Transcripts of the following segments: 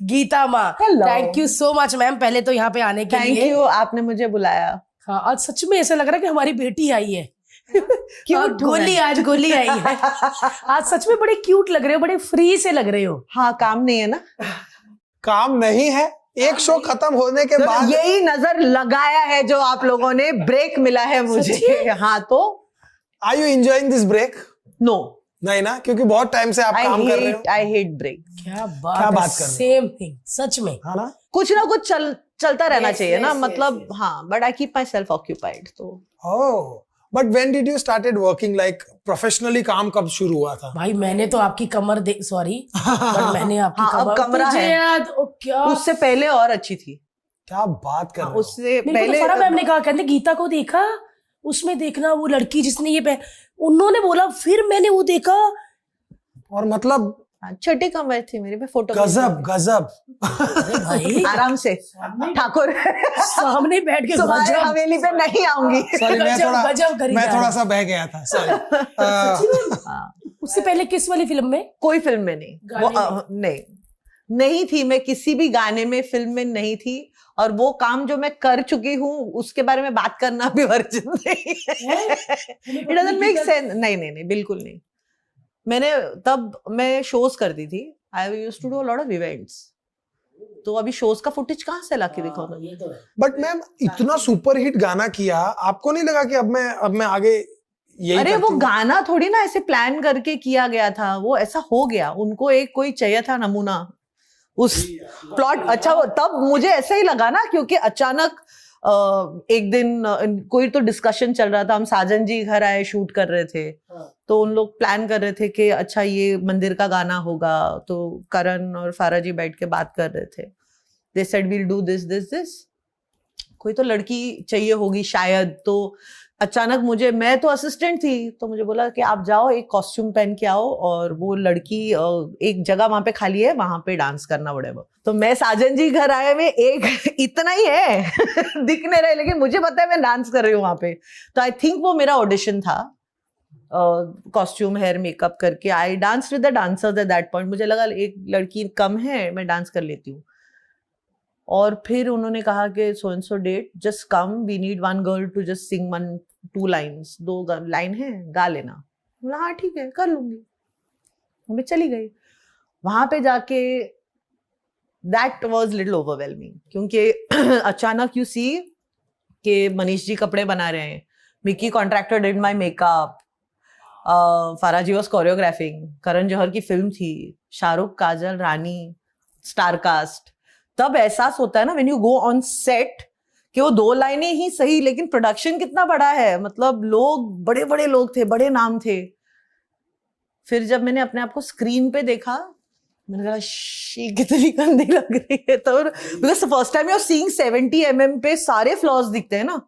गीता माँ, thank you so much ma'am पहले तो यहाँ पे आने के लिए। थैंक यू, आपने मुझे बुलाया। हाँ, आज सच में ऐसा लग रहा है कि हमारी बेटी आई है। क्यूट गोली, आज गोली आई है। आज सच में बड़े क्यूट लग रहे हो, बड़े फ्री से लग रहे हो। हाँ, काम नहीं है ना। काम नहीं है, एक शो खत्म होने के बाद यही नजर लगाया है जो आप लोगों ने, ब्रेक मिला है मुझे। हाँ, तो are you enjoying this break? No, नहीं ना, क्योंकि बहुत टाइम से आप काम कर रहे हो। I hate break. क्या बात कर रहे हो? सेम थिंग, सच में। हाँ ना, कुछ ना कुछ चलता रहना चाहिए ना, मतलब हाँ, but I keep myself occupied. तो but when did you started working like professionally? काम कब शुरू हुआ था? भाई मैंने तो आपकी कमर सॉरी बट मैंने आपकी अब कमरा है याद, क्या उससे पहले और अच्छी थी। क्या बात कर रहे हो? उससे पहले पहले फरा मैम ने कहा, कहते गीता को देखा उसमें, देखना वो लड़की जिसने ये उन्होंने बोला, फिर मैंने वो देखा और मतलब छोटी कमर थी मेरी पे, फोटो गजब गजब। भाई आराम से ठाकुर सामने बैठ के तुम्हारे हवेली पे नहीं आऊंगी। सॉरी, मैं थोड़ा सा बह गया था, सॉरी। उससे पहले किस वाली फिल्म में? कोई फिल्म में नहीं, वो नहीं थी। मैं किसी भी गाने में, फिल्म में नहीं थी। और वो काम जो मैं कर चुकी हूँ उसके बारे में बात करना भी वर्जित नहीं है। It doesn't make sense. नहीं, बिल्कुल नहीं। मैं शोज करती थी। I used to do a lot of events. तो अभी शोज का फुटेज कहाँ से लाके दिखाऊंगा? बट मैम, इतना सुपरहिट गाना किया, आपको नहीं लगा कि अब मैं आगे यही? अरे वो गाना थोड़ी ना ऐसे प्लान करके किया गया था, वो ऐसा हो गया। उनको एक कोई चाहिए था नमूना उस प्लॉट। अच्छा, तब मुझे ऐसा ही लगा ना, क्योंकि अचानक एक दिन कोई तो डिस्कशन चल रहा था, हम साजन जी घर आए, शूट कर रहे थे। तो उन लोग प्लान कर रहे थे कि अच्छा ये मंदिर का गाना होगा। तो करण और फारा जी बैठ के बात कर रहे थे। They said we'll do this. कोई तो लड़की चाहिए होगी शायद। तो अचानक मैं तो असिस्टेंट थी, तो मुझे बोला कि आप जाओ, एक कॉस्ट्यूम पहन के आओ, और वो लड़की एक जगह वहां पे खाली है, वहां पे डांस करना पड़ेगा। तो मैं साजन जी घर आए में एक इतना ही है दिखने रहे, लेकिन मुझे पता है मैं डांस कर रही हूँ वहां पे। तो आई थिंक वो मेरा ऑडिशन था। कॉस्ट्यूम, हेयर, मेकअप करके I dance with the dancers at that point. मुझे लगा एक लड़की कम है, मैं डांस कर लेती हूँ। और फिर उन्होंने कहा कि so and so date, just come, we need one girl to just sing 1-2 lines, 2 line है, गा लेना। बोला हाँ ठीक है, कर लूंगी। मैं चली गई वहां पे जाके। दैट वाज लिटिल ओवरवेलमिंग, क्योंकि अचानक यू सी कि मनीष जी कपड़े बना रहे हैं, Mickey contractor did my makeup, फारा जी वाज कोरियोग्राफिंग, करण जौहर की फिल्म थी, शाहरुख, काजल, रानी, स्टार कास्ट। तब एहसास होता है ना when you go on set कि वो 2 लाइनें ही सही, लेकिन प्रोडक्शन कितना बड़ा है। मतलब लोग, बड़े बड़े लोग थे, बड़े नाम थे। फिर जब मैंने अपने आप को स्क्रीन पे देखा, मैंने कहा शी कितनी गंदी लग रही है। तो because first time you are seeing 70 mm पे सारे फ्लॉज दिखते हैं ना,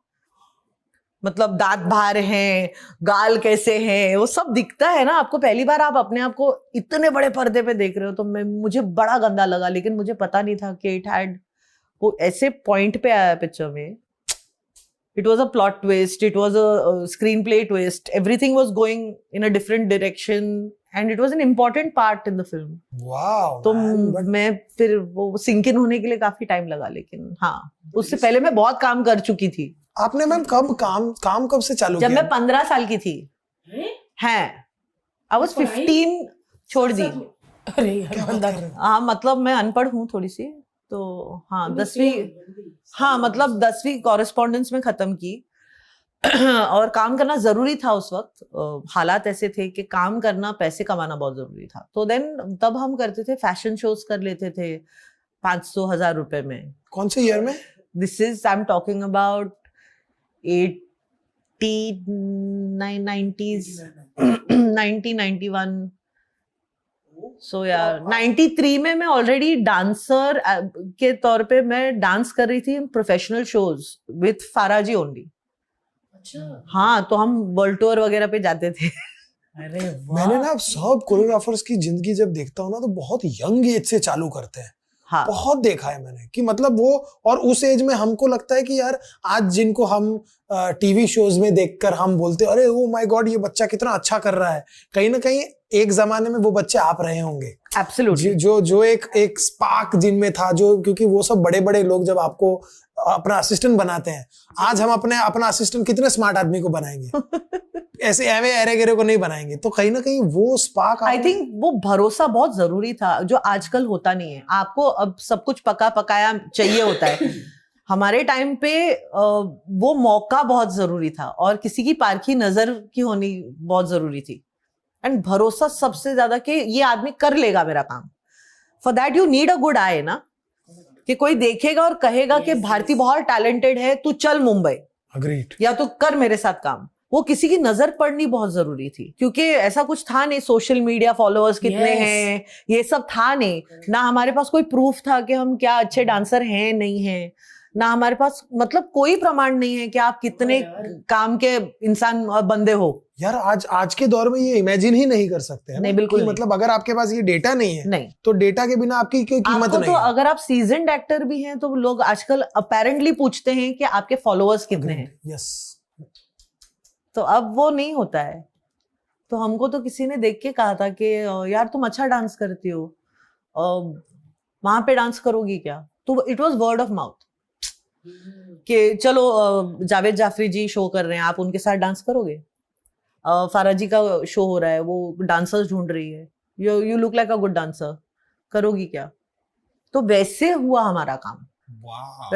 मतलब दांत बाहर हैं, गाल कैसे हैं, वो सब दिखता है ना आपको। पहली बार आप अपने आप को इतने बड़े पर्दे पे देख रहे हो। तो मुझे बड़ा गंदा लगा, लेकिन मुझे पता नहीं था कि इट हैड वो ऐसे पॉइंट पे आया पिक्चर में। It was a plot twist, it was a screen play twist, everything was going in a different direction and it was an important part in the film. Wow. तो मैं फिर वो sink in होने के लिए काफी time लगा, लेकिन हाँ, उससे पहले मैं बहुत काम कर चुकी थी। आपने मैम कब काम कब से चालू किया? जब मैं 15 साल की थी। हैं, आई वाज 15, छोड़ दी। अरे यार, हाँ, मतलब मैं अनपढ़ हूँ थोड़ी सी। तो हाँ, 10वीं, हाँ मतलब 10वीं कॉरेस्पॉन्डेंस में खत्म की। और काम करना जरूरी था उस वक्त। हालात ऐसे थे कि काम करना, पैसे कमाना बहुत जरूरी था। तो तब हम करते थे, फैशन शोज कर लेते थे 500-1000 रुपए में। कौन से ईयर में? This is, I am talking about 90s, 1991। सो यार 93 में मैं ऑलरेडी डांसर के तौर पे मैं डांस कर रही थी प्रोफेशनल शोज विथ फारा जी ओनली। अच्छा। हाँ, तो हम वर्ल्ड टूर वगैरह पे जाते थे। अरे मैंने ना सब कोरियोग्राफर्स की जिंदगी जब देखता हूँ ना, तो बहुत यंग एज से चालू करते हैं। हाँ, बहुत देखा है मैंने कि मतलब वो, और उस एज में हमको लगता है कि यार आज जिनको हम टीवी शोज में देखकर हम बोलते हैं अरे ओ माय गॉड ये बच्चा कितना अच्छा कर रहा है, कहीं ना कहीं एक जमाने में वो बच्चे आप रहे होंगे, एब्सोल्युटली। जो एक स्पार्क जिनमें था, जो क्योंकि वो सब बड़े बड़े लोग जब आपको अपना असिस्टेंट बनाते हैं, आज हम अपना असिस्टेंट कितने स्मार्ट आदमी को बनाएंगे, ऐसे एवे एरे गेरे को नहीं बनाएंगे। तो कहीं ना कहीं वो स्पार्क, आई थिंक वो भरोसा बहुत जरूरी था, जो आजकल होता नहीं है। आपको अब सब कुछ पका पकाया चाहिए होता है। हमारे टाइम पे वो मौका बहुत जरूरी था और किसी की पारखी नजर की होनी बहुत जरूरी थी, एंड भरोसा सबसे ज्यादा कि ये आदमी कर लेगा मेरा काम। For that you need a good I ना, कि कोई देखेगा और कहेगा कि भारती बहुत टैलेंटेड है, तू चल मुंबई, अग्रीड, या तू कर मेरे साथ काम। वो किसी की नजर पड़नी बहुत जरूरी थी, क्योंकि ऐसा कुछ था नहीं, सोशल मीडिया फॉलोअर्स कितने हैं ये सब था नहीं ना। हमारे पास कोई प्रूफ था कि हम क्या अच्छे डांसर हैं नहीं हैं, ना हमारे पास मतलब कोई प्रमाण नहीं है कि आप कितने काम के इंसान बंदे हो। यार आज के दौर में ये इमेजिन ही नहीं कर सकते हैं नहीं, बिल्कुल मतलब अगर आपके पास ये डेटा नहीं है, नहीं, तो डेटा के बिना आपकी कोई कीमत आपको नहीं तो है। अगर आप सीजन्ड एक्टर भी हैं तो लोग आजकल अपेरेंटली पूछते हैं कि आपके फॉलोअर्स कितने हैं। यस, तो अब वो नहीं होता है। तो हमको तो किसी ने देख के कहा था कि यार तुम अच्छा डांस करती हो, वहां पे डांस करोगी क्या? तो it was word of mouth कि चलो जावेद जाफरी जी शो कर रहे हैं, आप उनके साथ डांस करोगे? फारा जी का शो हो रहा है, वो डांसर्स ढूंढ रही है, you look like a good dancer, करोगी क्या? तो वैसे हुआ हमारा काम।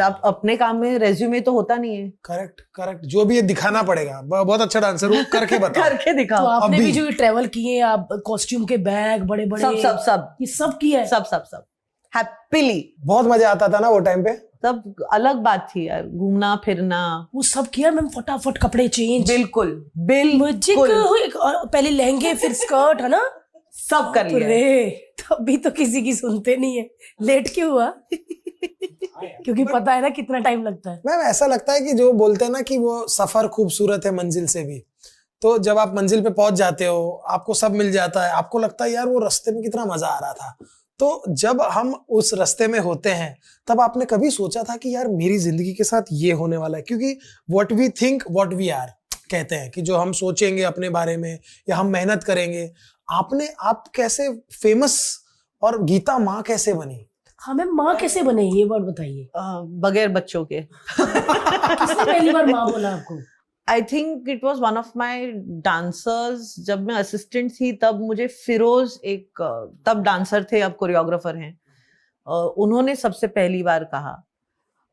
आप अपने काम में रेज्यूमे तो होता नहीं है। करेक्ट, जो भी ये दिखाना पड़ेगा, बहुत अच्छा डांसर हूँ, करके बताओ। करके दिखाओ। तो आपने अभी भी जो ट्रेवल किए, आप कॉस्ट्यूम के बैग बड़े बड़े, सब ये सब किया है? सब हैप्पीली। बहुत मजा आता था ना वो टाइम पे। तब अलग बात थी यार, घूमना फिरना वो सब किया मैम, फटाफट कपड़े चेंज, बिल्कुल पहले लहंगे फिर स्कर्ट, है ना, सब कर लिया। रे तभी तो किसी की सुनते नहीं है। लेट क्यों हुआ? क्योंकि पता है ना कितना टाइम लगता है। मैम ऐसा लगता है कि जो बोलते हैं ना कि वो सफर खूबसूरत है मंजिल से भी, तो जब आप मंजिल पे पहुंच जाते हो, आपको सब मिल जाता है, आपको लगता है यार वो रास्ते में कितना मजा आ रहा था। तो जब हम उस रास्ते में होते हैं, तब आपने कभी सोचा था कि यार मेरी जिंदगी के साथ ये होने वाला है? क्योंकि what we think what we are कहते हैं कि जो हम सोचेंगे अपने बारे में या हम मेहनत करेंगे। आप कैसे फेमस और गीता माँ कैसे बनी? हाँ मैम, माँ कैसे बने ये वर्ड बताइए। बगैर बच्चों के। किसने पहली बार माँ बोला आपको? I think it was one of my dancers. जब मैं असिस्टेंट थी तब मुझे फिरोज, एक तब डांसर थे, अब कोरियोग्राफर हैं, उन्होंने सबसे पहली बार कहा।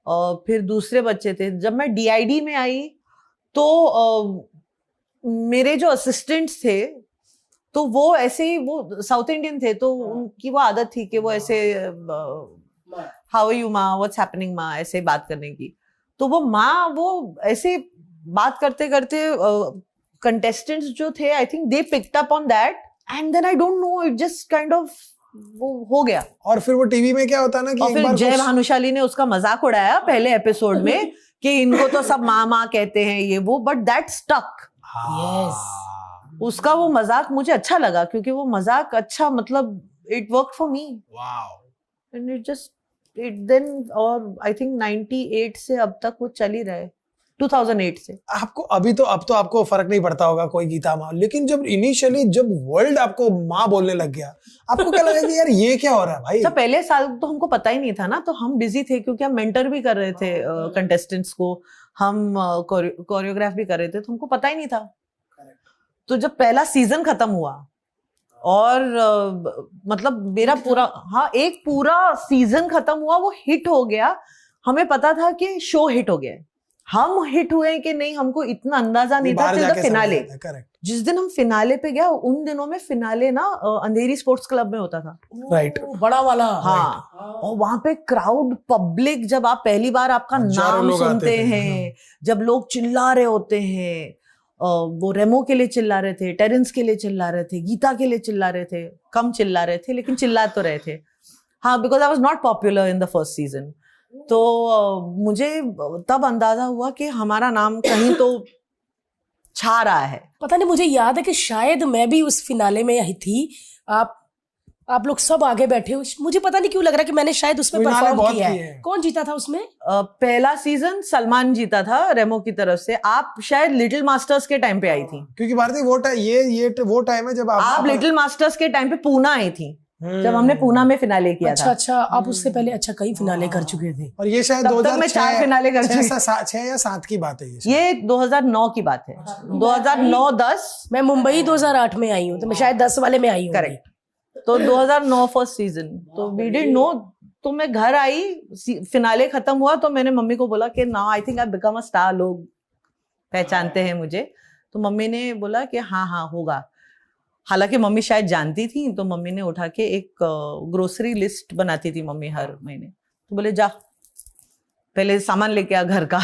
और फिर दूसरे बच्चे थे। जब मैं DID में आई तो मेरे जो असिस्टेंट्स थे तो वो ऐसे ही, वो साउथ इंडियन थे, तो उनकी वो आदत थी कि वो ऐसे हाउ आर यू माँ, व्हाट्स हैपनिंग माँ, ऐसे बात करने की। तो वो माँ वो ऐसे बात करते करते कंटेस्टेंट्स जो थे, I think they picked up on that, and then I don't know, it just kind of वो हो गया। और फिर वो टीवी में क्या होता है ना कि और फिर जय भानुशाली ने उसका मजाक उड़ाया पहले एपिसोड में कि इनको तो सब माँ माँ कहते हैं ये वो, बट दैट स्टक। यस, उसका वो मजाक मुझे अच्छा लगा, क्योंकि वो मजाक अच्छा, मतलब it work for me, and it just it then. और आई थिंक 98 से अब तक वो चल ही रहे, 2008 से। आपको अब तो आपको फर्क नहीं पड़ता होगा कोई गीता माँ, लेकिन जब इनिशियली जब वर्ल्ड आपको माँ बोलने लग गया, आपको क्या लगा कि यार ये क्या हो रहा है भाई? तो पहले साल तो हमको पता ही नहीं था ना, तो हम बिजी थे, क्योंकि हम मेंटर भी कर रहे थे कंटेस्टेंट्स को, हम कोरियोग्राफ भी कर रहे थे, तो हमको पता ही नहीं था। तो जब पहला सीजन खत्म हुआ और मतलब मेरा पूरा, हाँ, एक पूरा सीजन खत्म हुआ, वो हिट हो गया, हमें पता था कि शो हिट हो गया है। हम हिट हुए कि नहीं हमको इतना अंदाजा नहीं था टिल द फिनाले। जिस दिन हम फिनाले पे गया, उन दिनों में फिनाले ना अंधेरी स्पोर्ट्स क्लब में होता था, राइट, बड़ा वाला। हाँ, और वहां पे क्राउड, पब्लिक, जब आप पहली बार आपका नाम सुनते हैं, जब लोग चिल्ला रहे होते हैं, वो रेमो के लिए चिल्ला रहे थे, टेरेंस के लिए चिल्ला रहे थे, गीता के लिए चिल्ला रहे थे, कम चिल्ला रहे थे लेकिन चिल्ला तो रहे थे। हाँ, because I was not popular in the first season. तो मुझे तब अंदाजा हुआ कि हमारा नाम कहीं तो छा रहा है। पता नहीं, मुझे याद है कि शायद मैं भी उस फिनाले में ही थी। आप लोग सब आगे बैठे हो, मुझे पता नहीं क्यों लग रहा है कि मैंने शायद उसमें मीना ने परफॉर्म बहुत किया किए है। हैं। कौन जीता था उसमें? पहला सीजन सलमान जीता था रेमो की तरफ से। आप शायद लिटिल मास्टर्स के टाइम पे आई थी। क्योंकि भारती वो टाइम ये वो टाइम है जब आप लिटिल मास्टर्स के टाइम पे पूना आई थी, जब हमने पूना में फिनाले किया अच्छा था। अच्छा, आप उससे पहले अच्छा कई फिनाले कर चुके थे। और ये शायद तब तक मैं 4 फिनाले कर चुकी। 6 या 7 की बात है ये। ये 2009 की बात है, 2009-10। मैं मुंबई 2008 में आई हूँ, तो मैं शायद 10 वाले में आई हूँ। करेक्ट। तो 2009 फर्स्ट सीजन, तो वी डिडंट नो। तो मैं घर आई, फिनाले खत्म हुआ, तो मैंने मम्मी को बोला कि now I think I become a star, लोग पहचानते हैं मुझे। तो मम्मी ने बोला कि हाँ हाँ होगा। हालांकि मम्मी शायद जानती थी, तो मम्मी ने उठा के एक ग्रोसरी लिस्ट बनाती थी मम्मी हर महीने। तो बोले जा पहले सामान लेके आ घर का।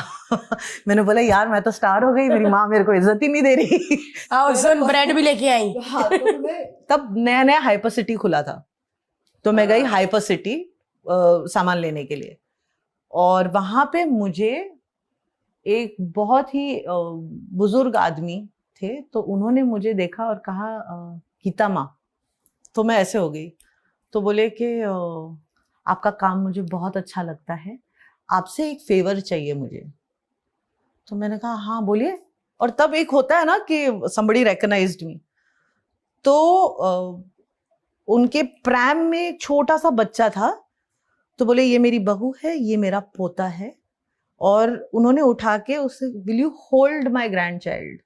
मैंने बोला यार मैं तो स्टार हो गई, मेरी माँ मेरे को इज्जत ही नहीं दे रही। और सुन ब्रेड भी लेके आई। हाँ, तब नया नया हाइपर सिटी खुला था, तो मैं गई हाइपर सिटी सामान लेने के लिए। और वहां पे मुझे एक बहुत ही बुजुर्ग आदमी थे, तो उन्होंने मुझे देखा और कहा गीता माँ। तो मैं ऐसे हो गई। तो बोले कि आपका काम मुझे बहुत अच्छा लगता है, आपसे एक फेवर चाहिए मुझे। तो मैंने कहा हाँ बोलिए। और तब एक होता है ना कि somebody recognized me। तो उनके प्रैम में एक छोटा सा बच्चा था, तो बोले ये मेरी बहू है, ये मेरा पोता है। और उन्होंने उठा के उसे will you hold my grand child,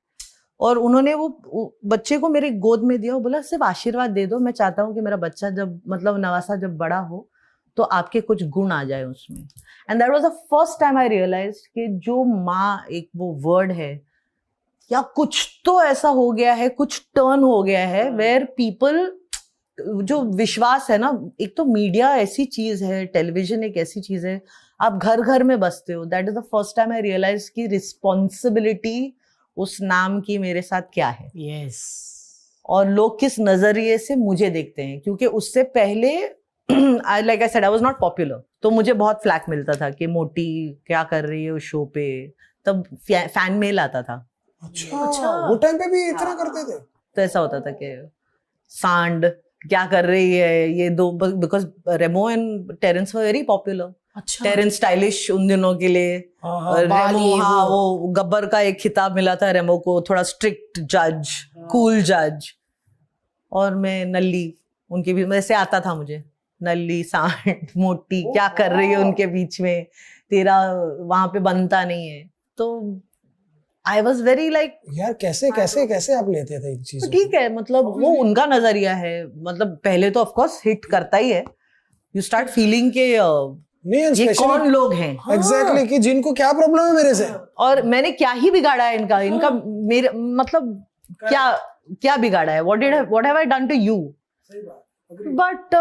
और उन्होंने वो बच्चे को मेरे गोद में दिया। वो बोला सिर्फ आशीर्वाद दे दो, मैं चाहता हूँ कि मेरा बच्चा जब मतलब नवासा जब बड़ा हो तो आपके कुछ गुण आ जाए उसमें। And that was the first time I realised कि जो माँ एक वो वर्ड है, या कुछ तो ऐसा हो गया है, कुछ टर्न हो गया है वेयर पीपल, जो विश्वास है ना, एक तो मीडिया ऐसी चीज है, टेलीविजन एक ऐसी चीज है, आप घर घर में बसते हो। That is the first time I realise की रिस्पॉन्सिबिलिटी उस नाम की मेरे साथ क्या है। यस। और लोग किस नजरिए से मुझे देखते हैं, क्योंकि उससे पहले like I said I was not popular, तो मुझे बहुत फ्लैक मिलता था कि मोटी क्या कर रही है उस शो पे। तब फैन मेल आता था। अच्छा वो टाइम पे भी इतना करते थे? तो ऐसा होता था कि सांड क्या कर रही है ये दो, because Remo and Terence were very popular. अच्छा। टेरेंस स्टाइलिश उन दिनों के लिए। रेमो, हाँ वो गब्बर का एक खिताब मिला था रेमो को, थोड़ा स्ट्रिक्ट जज, कूल जज। और मैं नल्ली, उनके भी वैसे आता था मुझे, नल्ली सांड मोटी क्या कर रही है उनके बीच में, तेरा वहां पे बनता नहीं है। तो आई वॉज वेरी लाइक यार कैसे कैसे कैसे आप लेते थे इन चीजों? ठीक है, मतलब वो उनका नजरिया है। मतलब पहले तो ऑफ कोर्स हिट करता ही है, यू स्टार्ट फीलिंग के ये कौन लोग हैं एग्जैक्टली, कि जिनको क्या प्रॉब्लम है मेरे से, और मैंने क्या ही बिगाड़ा है इनका मेरे मतलब क्या बिगाड़ा है, what have I done to you. But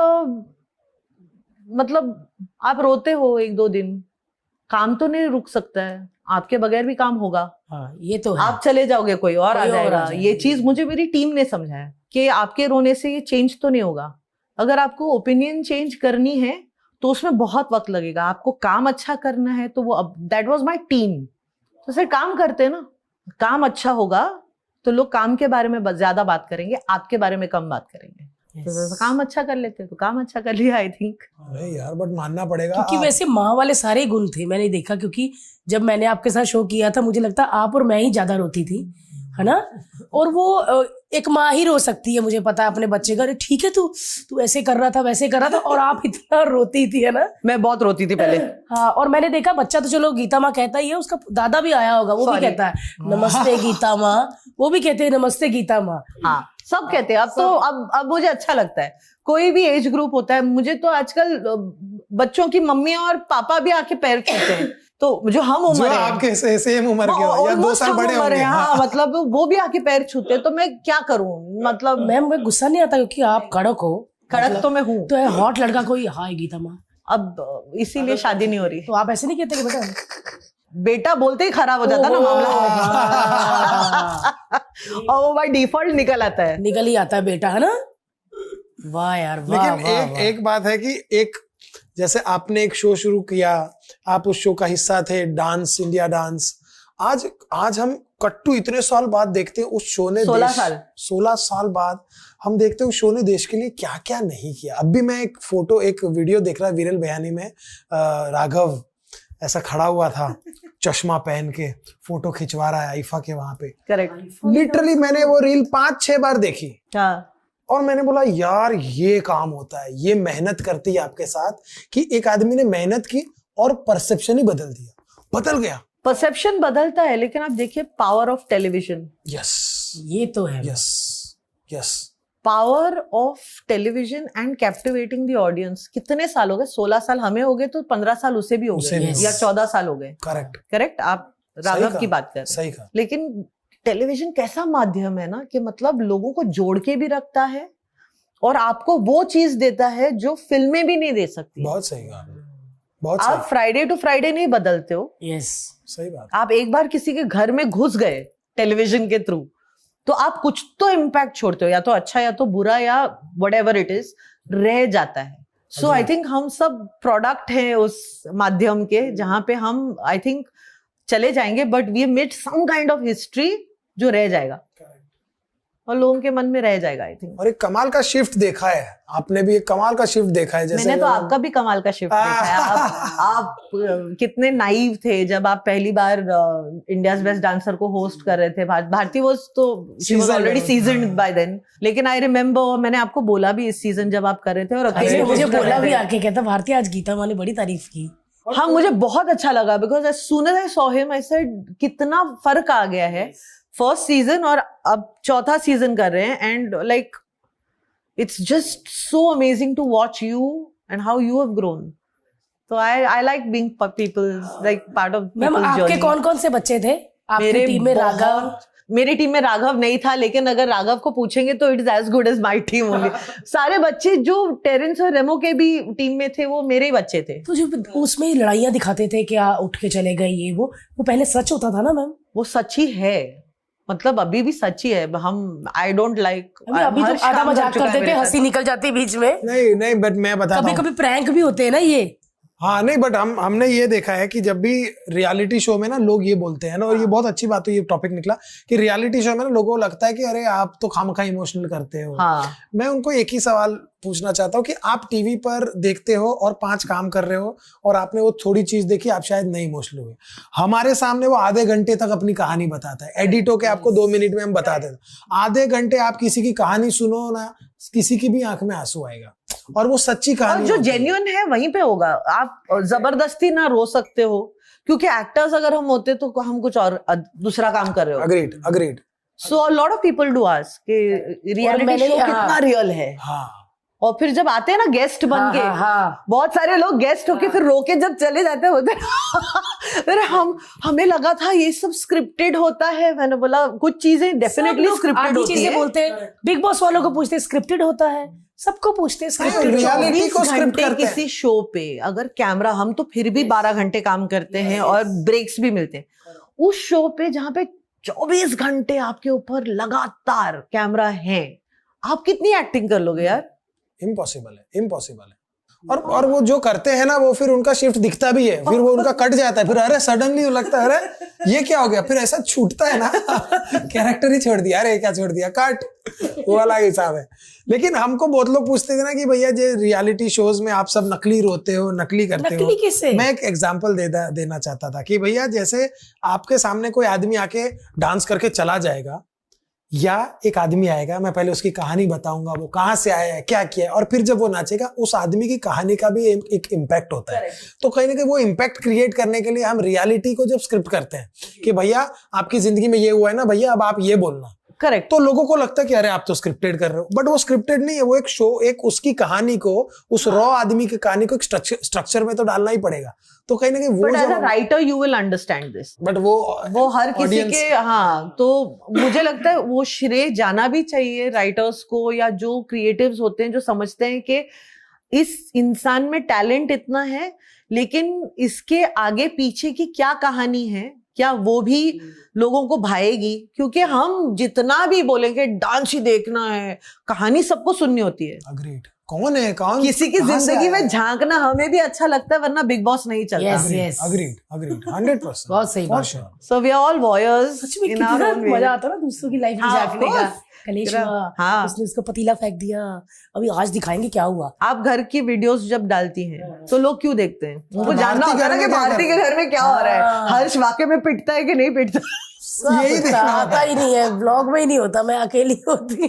मतलब आप रोते हो 1-2 दिन, काम तो नहीं रुक सकता है, आपके बगैर भी काम होगा। हाँ, ये तो है। आप चले जाओगे, कोई और आ कोई और आ जाएगा। जाएगा। ये चीज मुझे मेरी टीम ने समझाया कि आपके रोने से ये चेंज तो नहीं होगा। अगर आपको ओपिनियन चेंज करनी है तो उसमें बहुत वक्त लगेगा, आपको काम अच्छा करना है तो वो, दैट वाज माय टीम। तो फिर काम करते हैं ना, काम अच्छा होगा तो लोग काम के बारे में ज्यादा बात करेंगे, आपके बारे में कम बात करेंगे। तो काम अच्छा कर लेते तो काम अच्छा कर लिया आई थिंक। नहीं यार बट मानना पड़ेगा, क्योंकि वैसे माँ वाले सारे गुण थे, मैंने देखा। क्योंकि जब मैंने आपके साथ शो किया था, मुझे लगता आप और मैं ही ज्यादा रोती थी, है ना। और वो एक माँ ही रो सकती है, मुझे पता है अपने बच्चे का। ठीक है तू ऐसे कर रहा था, वैसे कर रहा था, और आप इतना रोती थी, है ना। मैं बहुत रोती थी पहले। हाँ, और मैंने देखा बच्चा तो चलो गीता माँ कहता ही है, उसका दादा भी आया होगा, वो भी कहता है नमस्ते गीता माँ, वो भी कहते हैं नमस्ते गीता माँ। हाँ सब कहते हैं। अब तो अब मुझे अच्छा लगता है, कोई भी एज ग्रुप होता है। मुझे तो आजकल बच्चों की मम्मी और पापा भी आके पैर छूते हैं, तो जो हम उम्र है, आपके सेम उम्र के हो या 2 साल बड़े होंगे, हाँ मतलब वो भी आके पैर छूते हैं, तो मैं क्या करूं। मतलब मैम मुझे गुस्सा नहीं आता क्योंकि आप कड़क हो। कड़क तो मैं हूँ, तो हॉट लड़का कोई हाय गीता माँ, अब इसीलिए शादी नहीं हो रही। तो आप ऐसे नहीं कहते कि बेटा बोलते ही खराब हो जाता ना मामला। और वो बाय डिफॉल्ट निकल आता है, निकल ही आता है बेटा, है ना। वाह यार वाह। लेकिन एक बात है कि एक जैसे आपने एक शो शुरू किया, आप उस शो का हिस्सा थे, डांस इंडिया डांस, आज हम कट्टू इतने साल बाद देखते हैं उस शो ने 16 साल बाद हम देखते हैं उस शो ने देश के लिए क्या क्या नहीं किया। अब भी मैं एक वीडियो देख रहा विरल बयानी में राघव ऐसा खड़ा हुआ था चश्मा पहन के फोटो खिंचवा रहा है आईफा के वहां पे। करेक्ट। लिटरली मैंने वो रील 5-6 बार देखी। हाँ। और मैंने बोला यार ये काम होता है, ये मेहनत करती है आपके साथ कि एक आदमी ने मेहनत की और परसेप्शन ही बदल गया। परसेप्शन बदलता है, लेकिन आप देखिए पावर ऑफ टेलीविजन। यस, ये तो है। Yes power of television and captivating the audience. कितने साल हो गए? 16 साल हमें हो गए तो 15 साल उसे भी हो गए, या 14 साल हो गए। करेक्ट। आप राघव की बात कर रहे हैं। सही कहा। लेकिन टेलीविजन कैसा माध्यम है ना कि मतलब लोगों को जोड़ के भी रखता है और आपको वो चीज देता है जो फिल्में भी नहीं दे सकती। बहुत सही कहा, बहुत आप फ्राइडे टू फ्राइडे नहीं बदलते हो। यस, सही बात। आप एक बार किसी के घर में घुस गए टेलीविजन के थ्रू तो आप कुछ तो इम्पैक्ट छोड़ते हो, या तो अच्छा या तो बुरा या व्हाटएवर इट इज, रह जाता है। सो आई थिंक हम सब प्रोडक्ट हैं उस माध्यम के, जहां पे हम आई थिंक चले जाएंगे, but we made some kind of history जो रह जाएगा और लोगों के मन में रह जाएगा आई थिंक। और एक कमाल का शिफ्ट देखा है आपने भी, एक कमाल का शिफ्ट देखा है। जैसे मैंने तो आपका भी कमाल का शिफ्ट देखा है। आप कितने नाइव थे जब आप पहली बार इंडियाज बेस्ट डांसर को होस्ट कर रहे थे। भारती वाज तो she was already seasoned by then, लेकिन आई रिमेम्बर मैंने आपको बोला भी इस सीजन जब आप कर रहे थे और अकेले मुझे बोला भी आके, कहता भारती आज गीता माँ ने बड़ी तारीफ की। हाँ, मुझे बहुत अच्छा लगा because as soon as I saw him I said कितना फर्क आ गया है फर्स्ट सीजन और अब चौथा सीजन कर रहे हैं, and like it's just so amazing to watch you and how you have grown. तो I like being peoples like part of ma'am. आपके कौन कौन से बच्चे थे आपकी टीम में? राघव? मेरी टीम में राघव नहीं था, लेकिन अगर राघव को पूछेंगे तो it is as good as my team only. सारे बच्चे जो टेरेंस और रेमो के भी टीम में थे वो मेरे ही बच्चे थे। तो जो उसमें लड़ाइयां दिखाते थे क्या उठ के चले गए, ये वो पहले सच होता था ना मैम? वो सच ही है, मतलब अभी भी सच ही है। हम आई डोंट लाइक, अभी तो आधा मजाक करते थे, हंसी निकल जाती बीच में। नहीं बट मैं बताता हूं, कभी प्रैंक भी होते हैं ना ये। हाँ नहीं, बट हमने ये देखा है कि जब भी रियलिटी शो में ना लोग ये बोलते हैं ना, और ये बहुत अच्छी बात हुई, ये टॉपिक निकला कि रियलिटी शो में ना लोगों को लगता है कि अरे आप तो खामखा इमोशनल करते हो। हाँ। मैं उनको एक ही सवाल पूछना चाहता हूँ कि आप टीवी पर देखते हो और 5 काम कर रहे हो और आपने वो थोड़ी चीज देखी, आप शायद नहीं इमोशनल हुए। हमारे सामने वो आधे घंटे तक अपनी कहानी बताता है, एडिट होके आपको 2 मिनट में हम बता देते। आधे घंटे आप किसी की कहानी सुनो ना, किसी की भी आंख में आंसू आएगा, और वो सच्ची कहानी, और जो जेन्युइन है वहीं पे होगा। आप जबरदस्ती ना रो सकते हो, क्योंकि एक्टर्स अगर हम होते तो हम कुछ और दूसरा काम कर रहे हो। Agreed. So a lot of people do ask कि रियलिटी शो कितना रियल है। हाँ। और फिर जब आते हैं ना गेस्ट बन के, बहुत सारे लोग गेस्ट होके फिर रोके जब चले जाते हैं, होते अरे हमें लगा था ये सब स्क्रिप्टेड होता है। मैंने बोला कुछ चीजें डेफिनेटली स्क्रिप्टेड होती है। बोलते हैं बिग बॉस वालों को पूछते हैं स्क्रिप्टेड होता है, सबको पूछते हैं स्क्रिप्टेड। रियलिटी को स्क्रिप्ट करते हैं। किसी शो पे अगर कैमरा, हम तो फिर भी 12 घंटे काम करते हैं और ब्रेक्स भी मिलते हैं। उस शो पे जहाँ पे 24 घंटे आपके ऊपर लगातार कैमरा है, आप कितनी एक्टिंग कर लोगे यार? इम्पॉसिबल है। और वो जो करते हैं ना, वो फिर उनका शिफ्ट दिखता भी है, फिर वो उनका कट जाता है, फिर अरे सडनली लगता है अरे ये क्या हो गया, फिर ऐसा छूटता है ना कैरेक्टर ही छोड़ दिया, अरे क्या छोड़ दिया, कट, वो वाला हिसाब है। लेकिन हमको बहुत लोग पूछते थे ना कि भैया जो रियलिटी शोज में आप सब नकली रोते हो, नकली करते हो। किससे? मैं एक एग्जांपल देना चाहता था कि भैया जैसे आपके सामने कोई आदमी आके डांस करके चला जाएगा, या एक आदमी आएगा, मैं पहले उसकी कहानी बताऊंगा, वो कहाँ से आया है, क्या किया है, और फिर जब वो नाचेगा, उस आदमी की कहानी का भी एक इम्पैक्ट होता है। तो कहीं ना कहीं वो इम्पैक्ट क्रिएट करने के लिए हम रियलिटी को जब स्क्रिप्ट करते हैं कि भैया आपकी जिंदगी में ये हुआ है ना भैया, अब आप ये बोलना। करेक्ट। तो लोगों को लगता है कि अरे आप तो स्क्रिप्टेड कर रहे हो, बट वो स्क्रिप्टेड नहीं है। वो एक शो, एक उसकी कहानी को, उस रॉ आदमी की कहानी को एक स्ट्रक्चर में तो डालना ही पड़ेगा। तो कहीं ना कहीं वो, but as a writer you will understand this. But वो हर किसी के, हाँ, तो मुझे लगता है वो श्रेय जाना भी चाहिए राइटर्स को, या जो क्रिएटिव्स होते हैं जो समझते हैं कि इस इंसान में टैलेंट इतना है, लेकिन इसके आगे पीछे की क्या कहानी है, क्या वो भी लोगों को भाएगी? क्योंकि हम जितना भी बोलेंगे डांस ही देखना है, कहानी सबको सुननी होती है। अग्रीड। कौन है कौन, किसी की कहाँ से जिंदगी आया में है? झांकना हमें भी अच्छा लगता है, वरना बिग बॉस नहीं चलता। Yes, yes. अग्रीड 100%। बहुत सही बात है। सो वी आर ऑल वॉयर्स सच में इन आवर कितना ओन वे। मजा आता है ना दूसरों की लाइफ में हाँ, of झांकने का। course. कलेश हाँ. हुआ, उसने उसको पतीला फेंक दिया, अभी आज दिखाएंगे क्या हुआ। आप घर की वीडियोस जब डालती हैं तो लोग क्यों देखते हैं? उनको जानना भारती होता है घर ना में कि क्या भारती कर के घर में क्या हो रहा है, हाँ। हर्ष वाकई में पिटता है कि नहीं पिटता। यही देखना आता ही नहीं है, ब्लॉग में ही नहीं होता, मैं अकेली होती।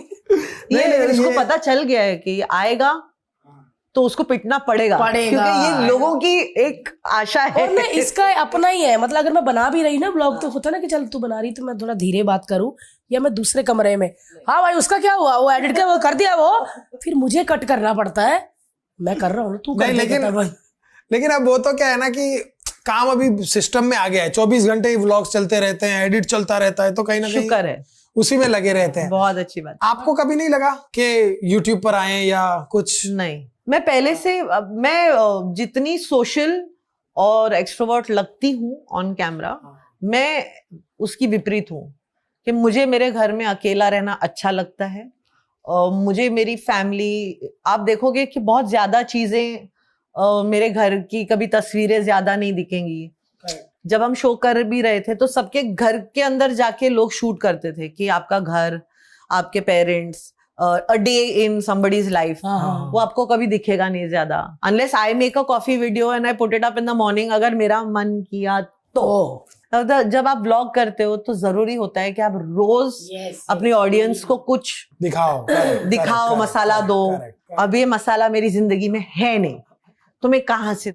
ये नहीं, उसको ये- पता चल गया है कि आएगा तो उसको पिटना पड़ेगा, पड़ेगा। क्योंकि ये लोगों की एक आशा है। और ना इसका अपना ही है, मतलब अगर मैं बना भी रही ना ब्लॉग, तो होता ना कि चल तू बना रही तो मैं थोड़ा धीरे बात करूं, या मैं दूसरे कमरे में, हाँ भाई उसका क्या हुआ, वो एडिट कर, वो कर दिया, वो फिर मुझे कट करना पड़ता है। मैं कर रहा हूँ, तू कर नहीं, दे, लेकिन- कहता भाई। लेकिन अब वो तो क्या है ना कि काम अभी सिस्टम में आ गया है, 24 घंटे ही व्लॉग्स चलते रहते हैं, एडिट चलता रहता है, तो कहीं ना कहीं शुक्र है, उसी में लगे रहते हैं। बहुत अच्छी बात। आपको कभी नहीं लगा कि यूट्यूब पर आए या कुछ? नहीं, मैं पहले से मैं जितनी सोशल और एक्सट्रोवर्ट लगती हूँ ऑन कैमरा, मैं उसकी विपरीत हूँ कि मुझे मेरे घर में अकेला रहना अच्छा लगता है। मुझे मेरी फैमिली, आप देखोगे कि बहुत ज्यादा चीजें मेरे घर की कभी तस्वीरें ज्यादा नहीं दिखेंगी। जब हम शो कर भी रहे थे तो सबके घर के अंदर जाके लोग शूट करते थे कि आपका घर, आपके parents, a day in somebody's life, हाँ। वो आपको कभी दिखेगा नहीं ज्यादा, unless I make a coffee video and I put it up in the morning, अगर मेरा मन किया तो। जब आप ब्लॉग करते हो तो जरूरी होता है कि आप रोज अपनी ऑडियंस को कुछ दिखाओ, दिखाओ, मसाला दो। अब ये मसाला मेरी जिंदगी में है नहीं, तो मैं कहाँ से